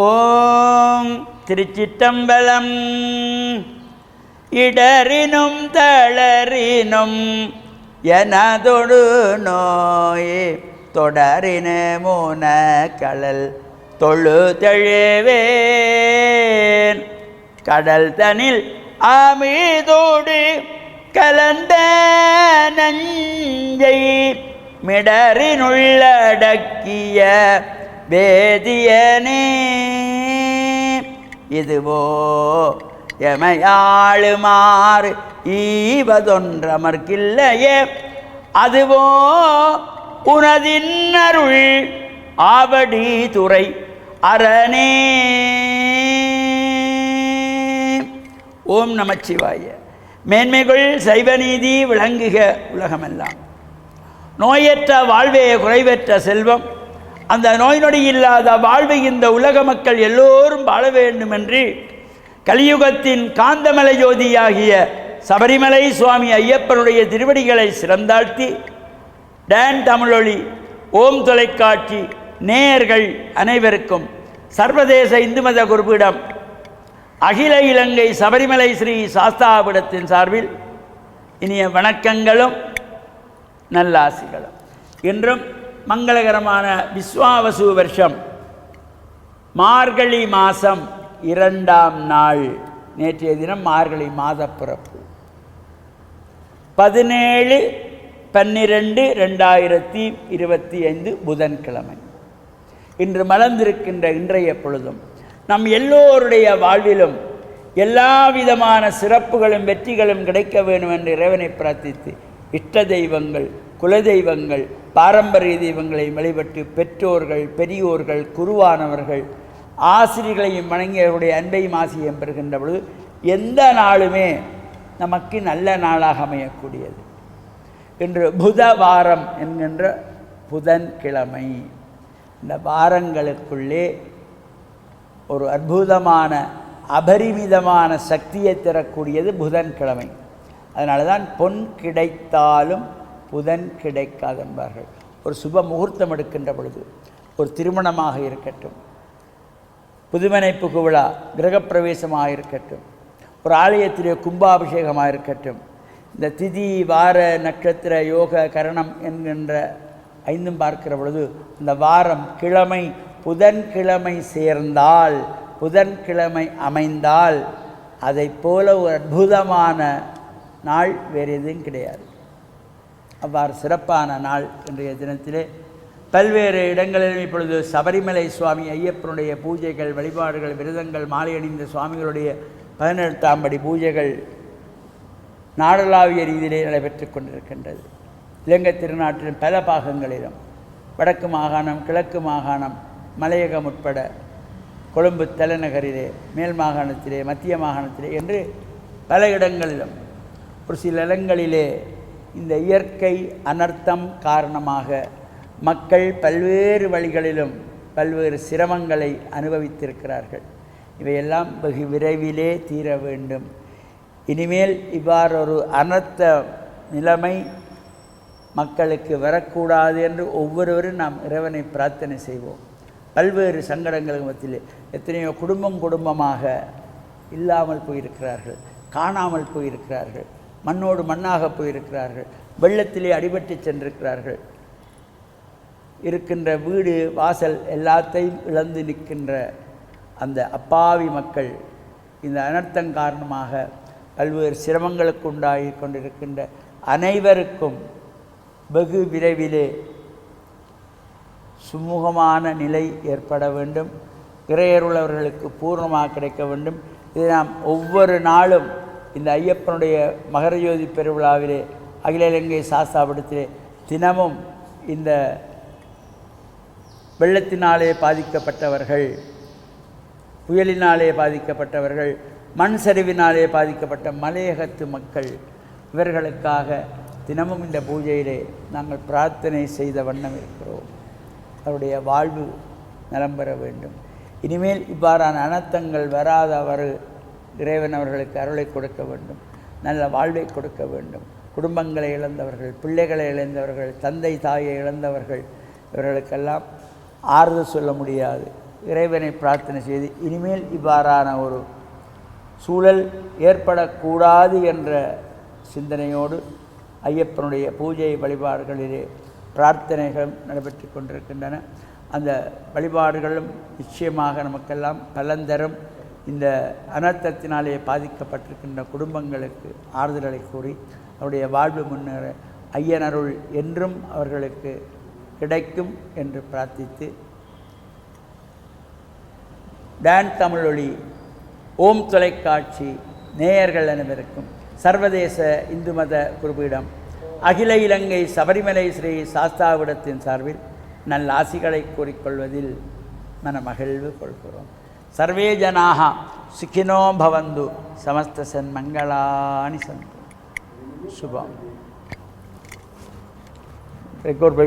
ஓம் திருச்சிற்றம்பலம். இடறினும் தளறினும் எனதொடு நோய் தொடரின மூன கடல் தொழுதழுவேன். கடல் தனில் அமிதோடு கலந்த நஞ்சை மிடறினுள்ளடக்கிய வேதியனே. இதுவோ எமையாளுமாறு ஈவதொன்றமர்க்கில்லையே, அதுவோ உனதின் அருள் ஆவடி துறை அரணே. ஓம் நமச்சிவாய. மேன்மைகள் சைவநீதி விளங்குக உலகமெல்லாம். நோயற்ற வாழ்வே குறைவற்ற செல்வம். அந்த நோய் நொடி இல்லாத வாழ்வை இந்த உலக மக்கள் எல்லோரும் வாழ வேண்டும் என்று கலியுகத்தின் காந்தமலை ஜோதியாகிய சபரிமலை சுவாமி ஐயப்பனுடைய திருவடிகளை சிறந்தாழ்த்தி டான் தமிழொலி ஓம் தொலைக்காட்சி நேயர்கள் அனைவருக்கும் சர்வதேச இந்து மத குருபீடம் அகில இலங்கை சபரிமலை ஸ்ரீ சாஸ்தாபீடத்தின் சார்பில் இனிய வணக்கங்களும் நல்லாசிகளும். இன்றும் மங்களகரமான விஸ்வாவசு வருஷம் மார்கழி மாதம் 2ஆம் நாள். நேற்றைய தினம் மார்கழி மாத பிறப்பு 17/12/2025 புதன்கிழமை. இன்று மலர்ந்திருக்கின்ற இன்றைய பொழுதும் நம் எல்லோருடைய வாழ்விலும் எல்லா விதமான சிறப்புகளும் வெற்றிகளும் கிடைக்க வேண்டும் என்று இறைவனை பிரார்த்தித்து இஷ்ட தெய்வங்கள், குலதெய்வங்கள், பாரம்பரிய தெய்வங்களை வழிபட்டு பெற்றோர்கள், பெரியோர்கள், குருவானவர்கள், ஆசிரியர்களையும் வணங்கியவருடைய அன்பையும் ஆசிரியம் பெறுகின்ற பொழுது எந்த நாளுமே நமக்கு நல்ல நாளாக அமையக்கூடியது. இன்று புதவாரம் என்கின்ற புதன்கிழமை. இந்த வாரங்களுக்குள்ளே ஒரு அற்புதமான அபரிமிதமான சக்தியை தரக்கூடியது புதன்கிழமை. அதனால தான் பொன் கிடைத்தாலும் புதன் கிடைக்காது என்பார்கள். ஒரு சுப முகூர்த்தம் எடுக்கின்ற பொழுது, ஒரு திருமணமாக இருக்கட்டும், புதுமனை புகுவிழா, கிரகப்பிரவேசமாக இருக்கட்டும், ஒரு ஆலயத்திலே கும்பாபிஷேகமாக இருக்கட்டும், இந்த திதி வார நட்சத்திர யோக கரணம் என்கின்ற 5 பார்க்கிற பொழுது இந்த வாரம் கிழமை புதன்கிழமை சேர்ந்தால், புதன்கிழமை அமைந்தால் அதை போல ஒரு அற்புதமான நாள் வேறு எதுவும் கிடையாது. அவ்வாறு சிறப்பான நாள் இன்றைய தினத்திலே பல்வேறு இடங்களிலும் இப்பொழுது சபரிமலை சுவாமி ஐயப்பனுடைய பூஜைகள், வழிபாடுகள், விரதங்கள், மாலை அணிந்த சுவாமிகளுடைய 18ஆம் படி பூஜைகள் நாடளாவிய ரீதியிலே நடைபெற்று கொண்டிருக்கின்றது. இலங்கை திருநாட்டின் பல பாகங்களிலும், வடக்கு மாகாணம், கிழக்கு மாகாணம், மலையகம் உட்பட கொழும்பு தலைநகரிலே, மேல் மாகாணத்திலே, மத்திய மாகாணத்திலே என்று பல இடங்களிலும், ஒரு சில இடங்களிலே இந்த இயற்கை அனர்த்தம் காரணமாக மக்கள் பல்வேறு வழிகளிலும் பல்வேறு சிரமங்களை அனுபவித்திருக்கிறார்கள். இவையெல்லாம் வெகு விரைவிலே தீர வேண்டும். இனிமேல் இவ்வாறு ஒரு அனர்த்த நிலைமை மக்களுக்கு வரக்கூடாது என்று ஒவ்வொருவரும் நாம் இறைவனை பிரார்த்தனை செய்வோம். பல்வேறு சங்கடங்களுக்கு மத்தியிலே எத்தனையோ குடும்பமாக இல்லாமல் போயிருக்கிறார்கள், காணாமல் போயிருக்கிறார்கள், மண்ணோடு மண்ணாக போயிருக்கிறார்கள், வெள்ளத்திலே அடிபட்டு சென்றிருக்கிறார்கள், இருக்கின்ற வீடு வாசல் எல்லாத்தையும் இழந்து நிற்கின்ற அந்த அப்பாவி மக்கள் இந்த அனர்த்தம் காரணமாக பல்வேறு சிரமங்களுக்கு உண்டாகி கொண்டிருக்கின்ற அனைவருக்கும் வெகு விரைவிலே சுமூகமான நிலை ஏற்பட வேண்டும். இறையருளவர்களுக்கு பூர்ணமாக கிடைக்க வேண்டும். இதை நாம் ஒவ்வொரு நாளும் இந்த ஐயப்பனுடைய மகரஜோதி பெருவிழாவிலே அகில இலங்கை சாஸ்தாபீடத்திலே தினமும் இந்த வெள்ளத்தினாலே பாதிக்கப்பட்டவர்கள், புயலினாலே பாதிக்கப்பட்டவர்கள், மண் சரிவினாலே பாதிக்கப்பட்ட மலையகத்து மக்கள், இவர்களுக்காக தினமும் இந்த பூஜையிலே நாங்கள் பிரார்த்தனை செய்த வண்ணம் இருக்கிறோம். அவருடைய வாழ்வு நலம் பெற வேண்டும். இனிமேல் இவ்வாறான அனர்த்தங்கள் வராதவாறு இறைவன் அவர்களுக்கு அருளை கொடுக்க வேண்டும், நல்ல வாழ்வை கொடுக்க வேண்டும். குடும்பங்களை இழந்தவர்கள், பிள்ளைகளை இழந்தவர்கள், தந்தை தாயை இழந்தவர்கள், இவர்களுக்கெல்லாம் ஆறுதல் சொல்ல முடியாது. இறைவனை பிரார்த்தனை செய்து இனிமேல் இவ்வாறான ஒரு சூழல் ஏற்படக்கூடாது என்ற சிந்தனையோடு ஐயப்பனுடைய பூஜை வழிபாடுகளிலே பிரார்த்தனைகள் நடைபெற்று கொண்டிருக்கின்றன. அந்த வழிபாடுகளும் நிச்சயமாக நமக்கெல்லாம் பலன் தரும். இந்த அனர்த்தத்தினாலே பாதிக்கப்பட்டிருக்கின்ற குடும்பங்களுக்கு ஆறுதலை கூறி அவருடைய வாழ்வு முன்னேற ஐயனருள் என்றும் அவர்களுக்கு கிடைக்கும் என்று பிரார்த்தித்து, டான் தமிழொலி ஓம் தொலைக்காட்சி நேயர்கள் அனைவருக்கும் சர்வதேச இந்து மத குருபீடம் அகில இலங்கை சபரிமலை ஸ்ரீ சாஸ்தாவிடத்தின் சார்பில் நல்ல ஆசிகளை கூறிக்கொள்வதில் மனமகிழ்வு கொள்கிறோம். சர்வே ஜனாக சுகினோ பவந்து சமஸ்த சன்மங்களானி சந்து. சுபம். ரெக்கார்ட்